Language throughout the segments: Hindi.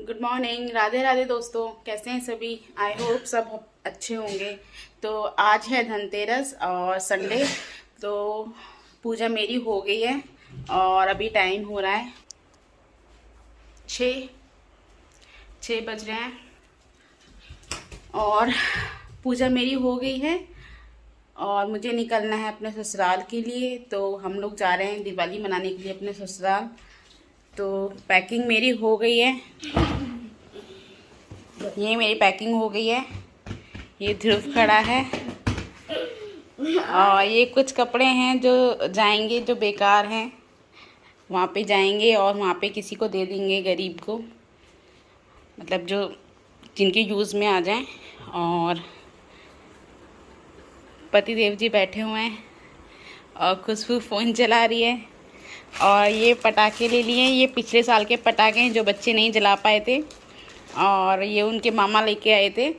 गुड मॉर्निंग, राधे राधे दोस्तों। कैसे हैं सभी? आई होप सब अच्छे होंगे। तो आज है धनतेरस और संडे। तो पूजा मेरी हो गई है और अभी टाइम हो रहा है 6 बज रहे हैं और पूजा मेरी हो गई है और मुझे निकलना है अपने ससुराल के लिए। तो हम लोग जा रहे हैं दिवाली मनाने के लिए अपने ससुराल। तो पैकिंग मेरी हो गई है, ये मेरी पैकिंग हो गई है। ये ध्रुव खड़ा है और ये कुछ कपड़े हैं जो जाएंगे, जो बेकार हैं, वहाँ पे जाएंगे और वहाँ पे किसी को दे देंगे, गरीब को, मतलब जो जिनके यूज़ में आ जाएं। और पतिदेव जी बैठे हुए हैं और खुशबू फ़ोन चला रही है। और ये पटाखे ले लिए, ये पिछले साल के पटाखे हैं जो बच्चे नहीं जला पाए थे और ये उनके मामा लेके आए थे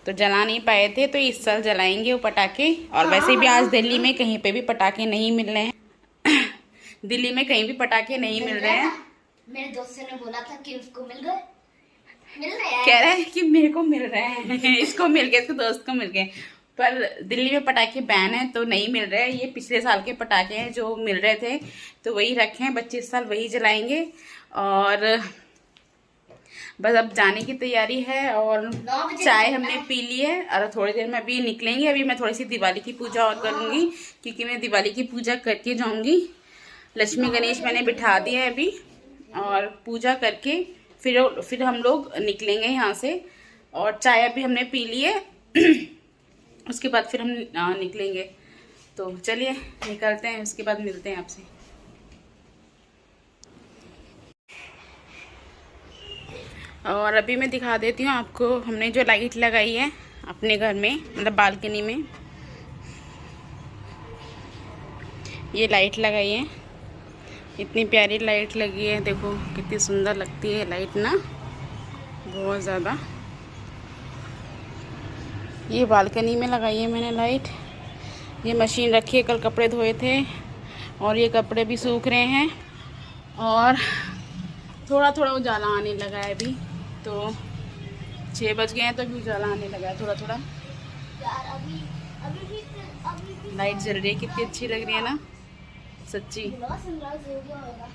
तो जला नहीं पाए थे, तो इस साल जलाएंगे वो पटाखे। और वैसे भी आज दिल्ली में कहीं पे भी पटाखे नहीं मिल रहे हैं दिल्ली में कहीं भी पटाखे नहीं मिल रहे हैं। मेरे दोस्त ने बोला था कि उसको मिल रहे हैं, कह रहा है कि मेरे को मिल रहे हैं इसको मिल गए, इसके दोस्त को मिल गए। पर दिल्ली में पटाखे बैन है तो नहीं मिल रहे हैं। ये पिछले साल के पटाखे हैं जो मिल रहे थे तो वही रखे हैं, बच्चे इस साल वही जलाएंगे। और बस अब जाने की तैयारी है और चाय हमने पी ली है और थोड़ी देर में अभी निकलेंगे। अभी मैं थोड़ी सी दिवाली की पूजा और करूँगी क्योंकि मैं दिवाली की पूजा करके जाऊँगी। लक्ष्मी गणेश मैंने बिठा दिया है अभी और पूजा करके फिर हम लोग निकलेंगे यहाँ से। और चाय अभी हमने पी ली है उसके बाद फिर हम निकलेंगे। तो चलिए निकलते हैं, उसके बाद मिलते हैं आपसे। और अभी मैं दिखा देती हूँ आपको, हमने जो लाइट लगाई है अपने घर में, मतलब बालकनी में, ये लाइट लगाई है। इतनी प्यारी लाइट लगी है, देखो कितनी सुंदर लगती है लाइट ना, बहुत ज़्यादा। ये बालकनी में लगाई है मैंने लाइट। ये मशीन रखी है, कल कपड़े धोए थे और ये कपड़े भी सूख रहे हैं और थोड़ा थोड़ा उजाला आने लगा है अभी। तो 6 बज गए हैं तो अभी उजाला आने लगा है थोड़ा थोड़ा। यार अभी लाइट जल रही है, कितनी अच्छी लग रही है ना सच्ची। सनराइज हो गया होगा,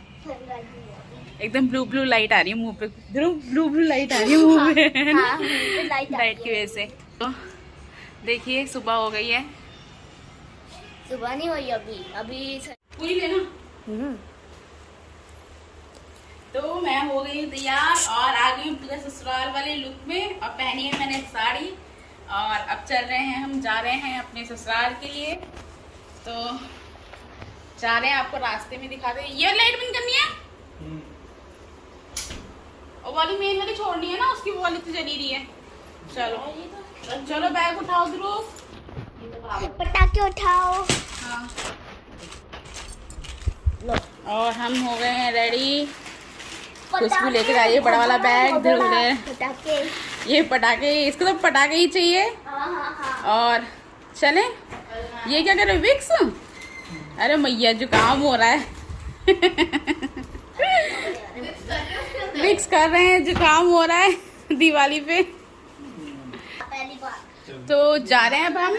एकदम ब्लू ब्लू लाइट आ रही है मुंह पे, ब्लू ब्लू लाइट आ रही है मुंह पे लाइट की वजह से। तो देखिए सुबह हो गई है। सुबह नहीं हुई अभी पूरी लेना। तो मैं हो गई हूँ तैयार और आ गई हूँ पूरा ससुराल वाले लुक में और पहनी है मैंने साड़ी। और अब चल रहे हैं, हम जा रहे हैं अपने ससुराल के लिए। तो जा रहे हैं, आपको रास्ते में दिखा दे। ये लाइट बंद करनी है और वाली मेन वाली छोड़नी है ना, उसकी वो वाली तो जली रही है। चलो चलो बैग उठाओ ध्रुव, पटाखे उठाओ। हाँ। और हम हो गए हैं रेडी। खुशबू लेकर आई है बड़ा वाला बैग, ध्रुव ने पटाखे, ये पटाखे, इसको तो पटाखे ही चाहिए। और चले, ये क्या कर रहे हो? विक्स? अरे मैया जुकाम हो रहा है विक्स कर रहे हैं, जुकाम हो रहा है दिवाली पे। पहली बार तो जा रहे हैं अब हम,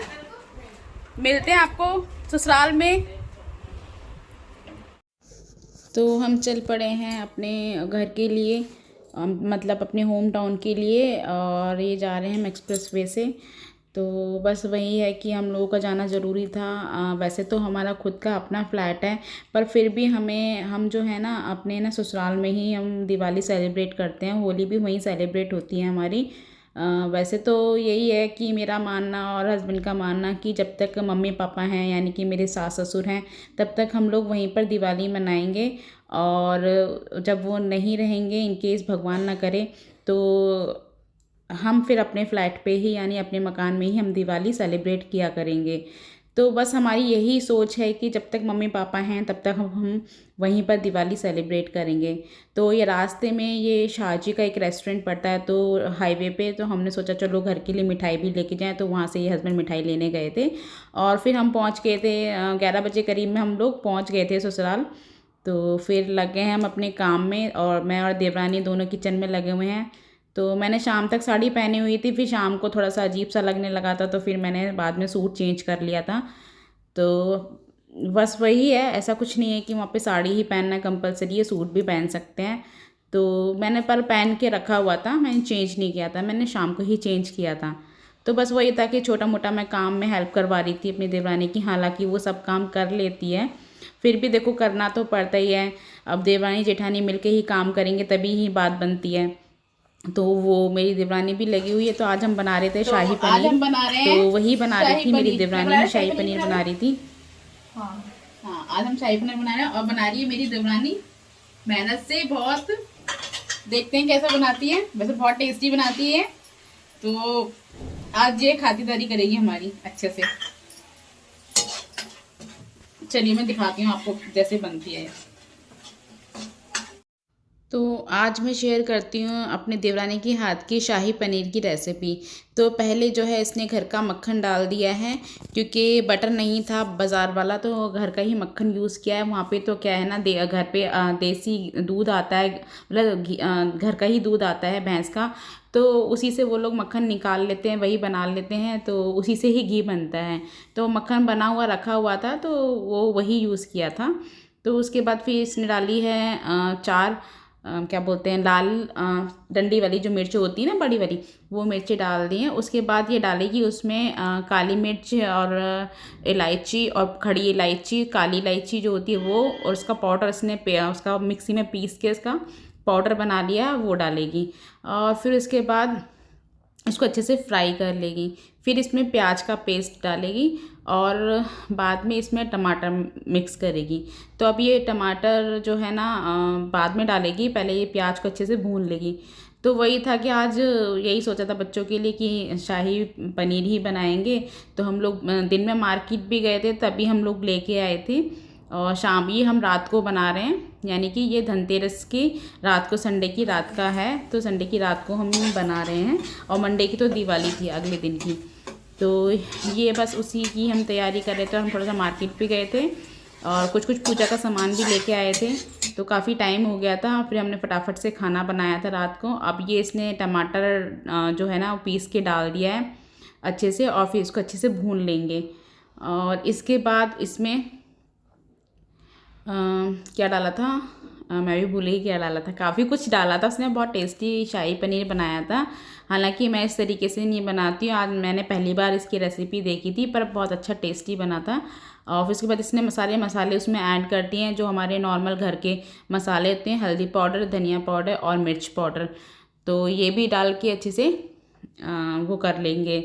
मिलते हैं आपको ससुराल में। तो हम चल पड़े हैं अपने घर के लिए, मतलब अपने होम टाउन के लिए। और ये जा रहे हैं हम एक्सप्रेस वे से। तो बस वही है कि हम लोगों का जाना ज़रूरी था। वैसे तो हमारा खुद का अपना फ्लैट है पर फिर भी हम जो है ना अपने ना ससुराल में ही हम दिवाली सेलिब्रेट करते हैं। होली भी वहीं सेलिब्रेट होती है हमारी। वैसे तो यही है कि मेरा मानना और हस्बैंड का मानना कि जब तक मम्मी पापा हैं, यानी कि मेरे सास ससुर हैं, तब तक हम लोग वहीं पर दिवाली मनाएंगे। और जब वो नहीं रहेंगे, इन केस भगवान ना करे, तो हम फिर अपने फ्लैट पे ही, यानी अपने मकान में ही हम दिवाली सेलिब्रेट किया करेंगे। तो बस हमारी यही सोच है कि जब तक मम्मी पापा हैं तब तक हम वहीं पर दिवाली सेलिब्रेट करेंगे। तो ये रास्ते में ये शाहजी का एक रेस्टोरेंट पड़ता है तो हाईवे पे, तो हमने सोचा चलो घर के लिए मिठाई भी लेके जाएं। तो वहाँ से ये हस्बैंड मिठाई लेने गए थे और फिर हम पहुँच गए थे 11 बजे करीब में हम लोग पहुँच गए थे ससुराल। तो फिर लग गए हैं हम अपने काम में और मैं और देवरानी दोनों किचन में लगे हुए हैं। तो मैंने शाम तक साड़ी पहनी हुई थी, फिर शाम को थोड़ा सा अजीब सा लगने लगा था, तो फिर मैंने बाद में सूट चेंज कर लिया था। तो बस वही है, ऐसा कुछ नहीं है कि वहाँ पे साड़ी ही पहनना कंपलसरी है, सूट भी पहन सकते हैं। तो मैंने पर पहन के रखा हुआ था, मैंने चेंज नहीं किया था, मैंने शाम को ही चेंज किया था। तो बस वही था कि छोटा मोटा मैं काम में हेल्प करवा रही थी अपनी देवरानी की, हालांकि वो सब काम कर लेती है, फिर भी देखो करना तो पड़ता ही है। अब देवरानी जेठानी मिलके ही काम करेंगे तभी ही बात बनती है। तो वो मेरी देवरानी भी लगी हुई है। तो आज हम बना रहे थे शाही पनीर। आज हम बना रहे हैं तो वही बना रही थी मेरी शाही देवरानी, पनीर। शाही पनीर बना रही थी। हाँ हाँ, आज हम शाही पनीर बना रहे हैं और बना रही है मेरी देवरानी मेहनत से बहुत। देखते हैं कैसा बनाती है, वैसे बहुत टेस्टी बनाती है। तो आज ये खातिरदारी करेगी हमारी अच्छे से। चलिए मैं दिखाती हूँ आपको जैसे बनती है। तो आज मैं शेयर करती हूँ अपने देवरानी की हाथ की शाही पनीर की रेसिपी। तो पहले जो है इसने घर का मक्खन डाल दिया है, क्योंकि बटर नहीं था बाज़ार वाला, तो घर का ही मक्खन यूज़ किया है। वहाँ पे तो क्या है ना, घर पे देसी दूध आता है, मतलब घर का ही दूध आता है भैंस का, तो उसी से वो लोग मक्खन निकाल लेते हैं, वही बना लेते हैं, तो उसी से ही घी बनता है। तो मक्खन बना हुआ रखा हुआ था, तो वो वही यूज़ किया था। तो उसके बाद फिर इसने डाली है चार क्या बोलते हैं, लाल डंडी वाली जो मिर्च होती है ना, बड़ी वाली, वो मिर्ची डाल दी हैं। उसके बाद ये डालेगी उसमें काली मिर्च और इलायची और खड़ी इलायची, काली इलायची जो होती है वो, और उसका पाउडर इसने उसका मिक्सी में पीस के इसका पाउडर बना लिया, वो डालेगी। और फिर उसके बाद इसको अच्छे से फ्राई कर लेगी। फिर इसमें प्याज का पेस्ट डालेगी और बाद में इसमें टमाटर मिक्स करेगी। तो अब ये टमाटर जो है ना बाद में डालेगी, पहले ये प्याज को अच्छे से भून लेगी। तो वही था कि आज यही सोचा था बच्चों के लिए कि शाही पनीर ही बनाएंगे। तो हम लोग दिन में मार्केट भी गए थे, तभी हम लोग लेके आए थे, और शाम ये हम रात को बना रहे हैं, यानी कि ये धनतेरस की रात को, संडे की रात का है, तो संडे की रात को हम बना रहे हैं। और मंडे की तो दिवाली थी अगले दिन की। तो ये बस उसी की हम तैयारी कर रहे थे। हम थोड़ा सा मार्केट भी गए थे और कुछ कुछ पूजा का सामान भी लेके आए थे, तो काफ़ी टाइम हो गया था। फिर हमने फटाफट से खाना बनाया था रात को। अब ये इसने टमाटर जो है ना वो पीस के डाल दिया है अच्छे से, और फिर इसको अच्छे से भून लेंगे। और इसके बाद इसमें क्या डाला था, मैं भी भूल गई क्या डाला था, काफ़ी कुछ डाला था उसने। बहुत टेस्टी शाही पनीर बनाया था। हालांकि मैं इस तरीके से नहीं बनाती हूँ, आज मैंने पहली बार इसकी रेसिपी देखी थी, पर बहुत अच्छा टेस्टी बना था। और फिर उसके बाद इसने मसाले उसमें ऐड कर दिए हैं, जो हमारे नॉर्मल घर के मसाले होते हैं, हल्दी पाउडर, धनिया पाउडर और मिर्च पाउडर। तो ये भी डाल के अच्छे से वो कर लेंगे,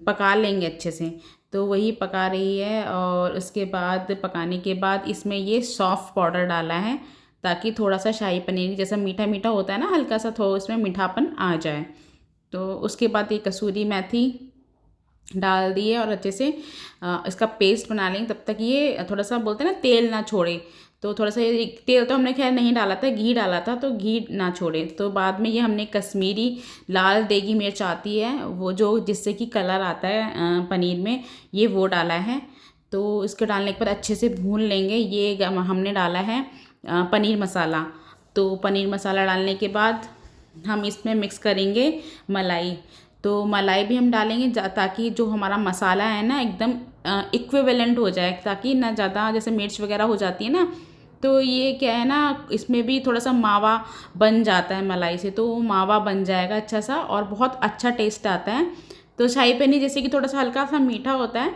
पका लेंगे अच्छे से। तो वही पका रही है। और उसके बाद पकाने के बाद इसमें ये सौंफ पाउडर डाला है, ताकि थोड़ा सा शाही पनीर जैसा मीठा मीठा होता है ना, हल्का सा थोड़ा उसमें मीठापन आ जाए। तो उसके बाद ये कसूरी मेथी डाल दी है और अच्छे से इसका पेस्ट बना लेंगे। तब तक ये थोड़ा सा बोलते हैं ना तेल ना छोड़े, तो थोड़ा सा ये तेल तो हमने खैर नहीं डाला था, घी डाला था, तो घी ना छोड़े। तो बाद में ये हमने कश्मीरी लाल देगी मिर्च आती है, वो जो जिससे कि कलर आता है पनीर में, ये वो डाला है। तो इसको डालने के बाद अच्छे से भून लेंगे। ये हमने डाला है पनीर मसाला। तो पनीर मसाला डालने के बाद हम इसमें मिक्स करेंगे मलाई। तो मलाई भी हम डालेंगे ताकि जो हमारा मसाला है ना एकदम इक्विवेलेंट हो जाए, ताकि ना ज़्यादा जैसे मिर्च वगैरह हो जाती है ना, तो ये क्या है ना इसमें भी थोड़ा सा मावा बन जाता है मलाई से, तो वो मावा बन जाएगा अच्छा सा और बहुत अच्छा टेस्ट आता है। तो शाही पनीर जैसे कि थोड़ा सा हल्का सा मीठा होता है,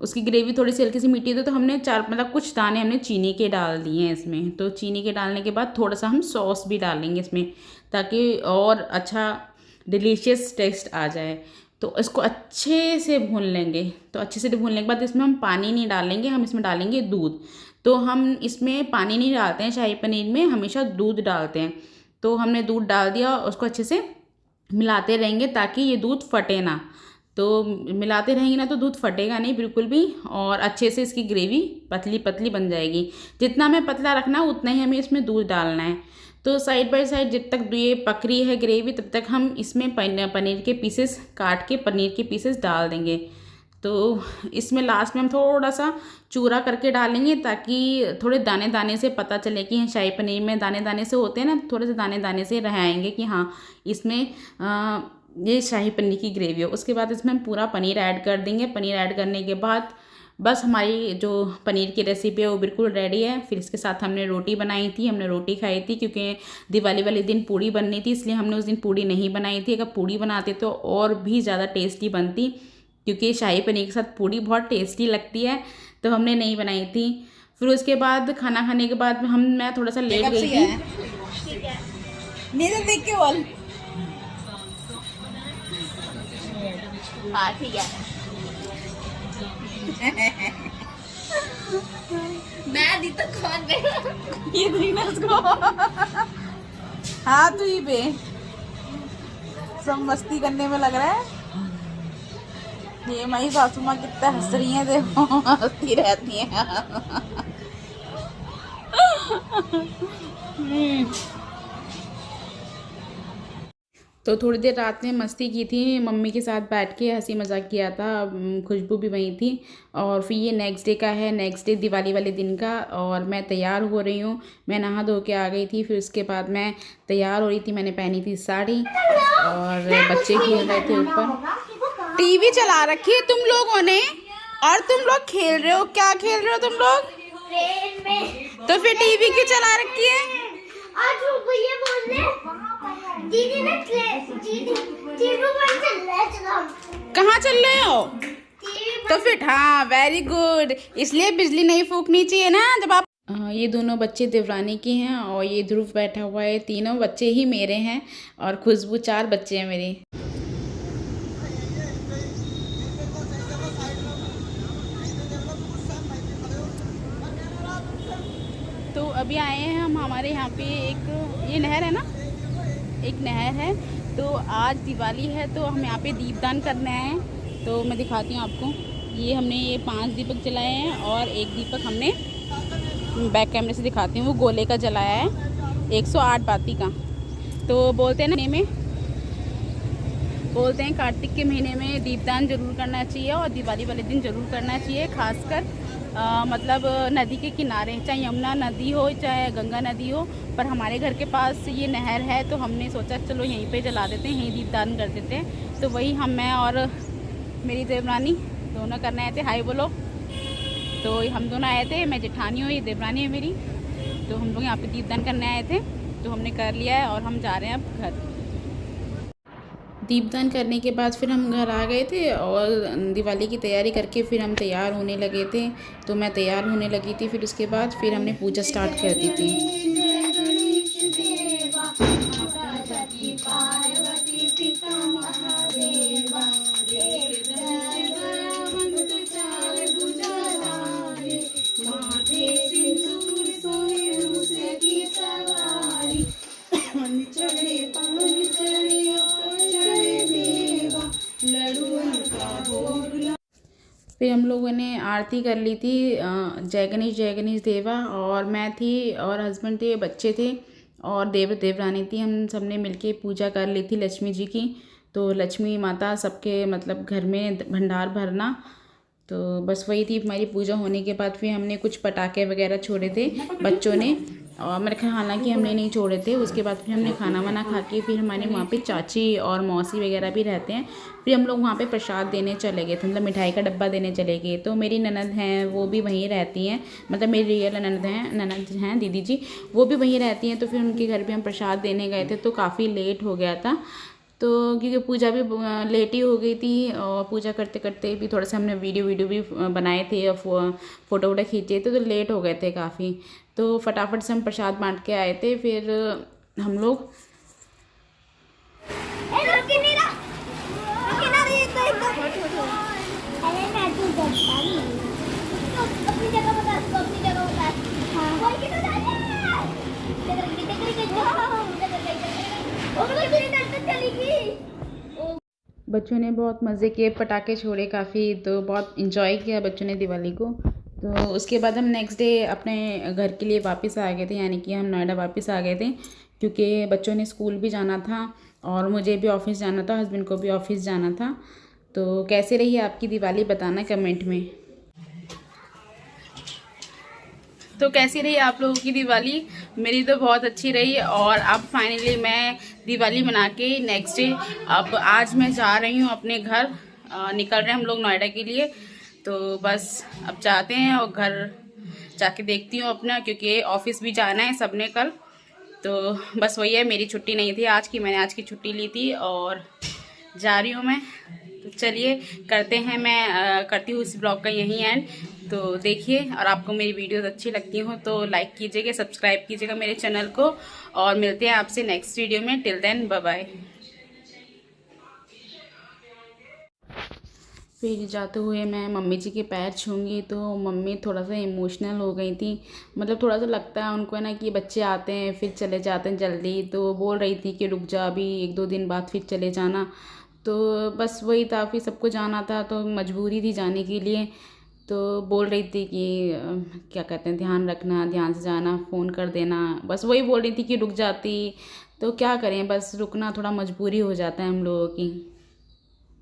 उसकी ग्रेवी थोड़ी सी हल्की सी मीठी होती है, तो हमने मतलब कुछ दाने हमने चीनी के डाल दिए हैं इसमें। तो चीनी के डालने के बाद थोड़ा सा हम सॉस भी डालेंगे इसमें, ताकि और अच्छा डिलीशियस टेस्ट आ जाए। तो इसको अच्छे से भून लेंगे। तो अच्छे से भूनने के बाद इसमें हम पानी नहीं डालेंगे, हम इसमें डालेंगे दूध। तो हम इसमें पानी नहीं डालते हैं, शाही पनीर में हमेशा दूध डालते हैं। तो हमने दूध डाल दिया और उसको अच्छे से मिलाते रहेंगे ताकि ये दूध फटे ना। तो मिलाते रहेंगे ना तो दूध फटेगा नहीं बिल्कुल भी, और अच्छे से इसकी ग्रेवी पतली पतली बन जाएगी। जितना हमें पतला रखना है उतना ही हमें इसमें दूध डालना है। तो साइड बाय साइड जब तक ये पक रही है ग्रेवी, तब तक हम इसमें पनीर के पीसेस काट के पनीर के पीसेस डाल देंगे। तो इसमें लास्ट में हम थोड़ा सा चूरा करके डालेंगे ताकि थोड़े दाने दाने से पता चले कि शाही पनीर में दाने दाने से होते हैं ना, थोड़े से दाने दाने से रह आएंगे कि हाँ इसमें ये शाही पनीर की ग्रेवी हो। उसके बाद इसमें हम पूरा पनीर ऐड कर देंगे। पनीर ऐड करने के बाद बस हमारी जो पनीर की रेसिपी है वो बिल्कुल रेडी है। फिर इसके साथ हमने रोटी बनाई थी, हमने रोटी खाई थी क्योंकि दिवाली वाले दिन पूड़ी बननी थी, इसलिए हमने उस दिन पूड़ी नहीं बनाई थी। अगर पूड़ी बनाते तो और भी ज़्यादा टेस्टी बनती, क्योंकि शाही पनीर के साथ पूड़ी बहुत टेस्टी लगती है, तो हमने नहीं बनाई थी। फिर उसके बाद खाना खाने के बाद मैं थोड़ा सा लेट गई थी। मेरे देख के बोल। हाँ ठीक है। मैं दी तो कौन पे ये देखना उसको। हाँ तू ही पे सब मस्ती करने में लग रहा है। ये मेरी सासू माँ कितना हंस रही है, देखो हंसती रहती है। तो थोड़ी देर रात में मस्ती की थी, मम्मी के साथ बैठ के हंसी मजाक किया था। खुशबू भी वहीं थी। और फिर ये नेक्स्ट डे का है, नेक्स्ट डे दिवाली वाले दिन का। और मैं तैयार हो रही हूँ, मैं नहा धो के आ गई थी। फिर उसके बाद मैं तैयार हो रही थी, मैंने पहनी थी साड़ी और बच्चे खेल रहे थे ऊपर। टीवी चला रखी है तुम लोगों ने और तुम लोग खेल रहे हो। क्या खेल रहे हो तुम लोग? ट्रेन में। तो फिर टीवी क्यों चला रखी है? आज वो भैया बोल रहे दीदी ने दीदी पर चल रहा है। चलो कहाँ चल रहे हो? तो फिर हाँ वेरी गुड, इसलिए बिजली नहीं फूकनी चाहिए ना जब आप। ये दोनों बच्चे देवरानी के हैं और ये ध्रुव बैठा हुआ है। तीनों बच्चे ही मेरे हैं और खुशबू 4 बच्चे हैं मेरे। तो अभी आए हैं हम, हमारे यहाँ पे एक ये नहर है ना, एक नहर है। तो आज दिवाली है तो हम यहाँ पे दीपदान करने आए हैं। तो मैं दिखाती हूँ आपको। ये हमने ये 5 दीपक जलाए हैं और एक दीपक हमने बैक कैमरे से दिखाती हूँ, वो गोले का जलाया है 108 बाती का। तो बोलते हैं ना, बोलते हैं कार्तिक के महीने में दीपदान जरूर करना चाहिए और दिवाली वाले दिन जरूर करना चाहिए। खासकर मतलब नदी के किनारे, चाहे यमुना नदी हो चाहे गंगा नदी हो, पर हमारे घर के पास ये नहर है तो हमने सोचा चलो यहीं पे जला देते हैं, यहीं दीपदान कर देते हैं। तो वही मैं और मेरी देवरानी दोनों करने आए थे। हाय बोलो। तो हम दोनों आए थे, मैं जेठानी हूँ, ये देवरानी है मेरी। तो हम लोग यहाँ पे दीपदान करने आए थे, तो हमने कर लिया है और हम जा रहे हैं अब घर। दीपदान करने के बाद फिर हम घर आ गए थे और दिवाली की तैयारी करके फिर हम तैयार होने लगे थे। तो मैं तैयार होने लगी थी, फिर उसके बाद फिर हमने पूजा स्टार्ट कर दी थी। फिर हम लोगों ने आरती कर ली थी, जय गणेश देवा। और मैं थी और हस्बैंड थे, बच्चे थे और देवरानी थी। हम सब ने मिलके पूजा कर ली थी लक्ष्मी जी की। तो लक्ष्मी माता सबके मतलब घर में भंडार भरना, तो बस वही थी हमारी पूजा। होने के बाद फिर हमने कुछ पटाखे वगैरह छोड़े थे बच्चों ने, और मेरे ख्याल हालांकि हमने नहीं छोड़े थे। उसके बाद फिर हमने खाना वाना खा के फिर हमारे वहाँ पे चाची और मौसी वगैरह भी रहते हैं। फिर हम लोग वहाँ पे प्रसाद देने चले गए थे, मतलब मिठाई का डब्बा देने चले गए। तो मेरी ननद हैं वो भी वहीं रहती हैं, मतलब मेरी रियल ननद हैं दीदी जी, वो भी वहीं रहती हैं। तो फिर उनके घर पर हम प्रसाद देने गए थे, तो काफ़ी लेट हो गया था। तो क्योंकि पूजा भी लेट ही हो गई थी और पूजा करते करते भी थोड़ा सा हमने वीडियो भी बनाए थे और फ़ोटो वोटो खींचे थे, तो लेट हो गए थे काफ़ी। तो फटाफट से हम प्रसाद बांट के आए थे। फिर हम लोग बच्चों ने बहुत मज़े किए, पटाखे छोड़े काफ़ी, तो बहुत इन्जॉय किया बच्चों ने दिवाली को। तो उसके बाद हम नेक्स्ट डे अपने घर के लिए वापस आ गए थे, यानी कि हम नोएडा वापस आ गए थे, क्योंकि बच्चों ने स्कूल भी जाना था और मुझे भी ऑफिस जाना था, हस्बैंड को भी ऑफिस जाना था। तो कैसे रही आपकी दिवाली बताना कमेंट में। तो कैसी रही आप लोगों की दिवाली? मेरी तो बहुत अच्छी रही। और अब फाइनली मैं दिवाली मना के नेक्स्ट डे अब आज मैं जा रही हूँ अपने घर। निकल रहे हैं हम लोग नोएडा के लिए। तो बस अब जाते हैं और घर जाके देखती हूँ अपना, क्योंकि ऑफिस भी जाना है सबने कल। तो बस वही है, मेरी छुट्टी नहीं थी आज की, मैंने आज की छुट्टी ली थी और जा रही हूँ मैं। तो चलिए करते हैं, मैं करती हूँ इस ब्लॉग का यहीं एंड। तो देखिए, और आपको मेरी वीडियोस अच्छी लगती हो तो लाइक कीजिएगा, सब्सक्राइब कीजिएगा मेरे चैनल को। और मिलते हैं आपसे नेक्स्ट वीडियो में। Till then bye bye. फिर जाते हुए मैं मम्मी जी के पैर छूँगी तो मम्मी थोड़ा सा इमोशनल हो गई थी। मतलब थोड़ा सा लगता है उनको है ना कि बच्चे आते हैं फिर चले जाते हैं जल्दी, तो बोल रही थी कि रुक जा, अभी 1-2 दिन बाद फिर चले जाना। तो बस वही था, फिर सबको जाना था तो मजबूरी थी जाने के लिए। तो बोल रही थी कि क्या कहते हैं, ध्यान रखना, ध्यान से जाना, फ़ोन कर देना। बस वही बोल रही थी कि रुक जाती, तो क्या करें, बस रुकना थोड़ा मजबूरी हो जाता है हम लोगों की।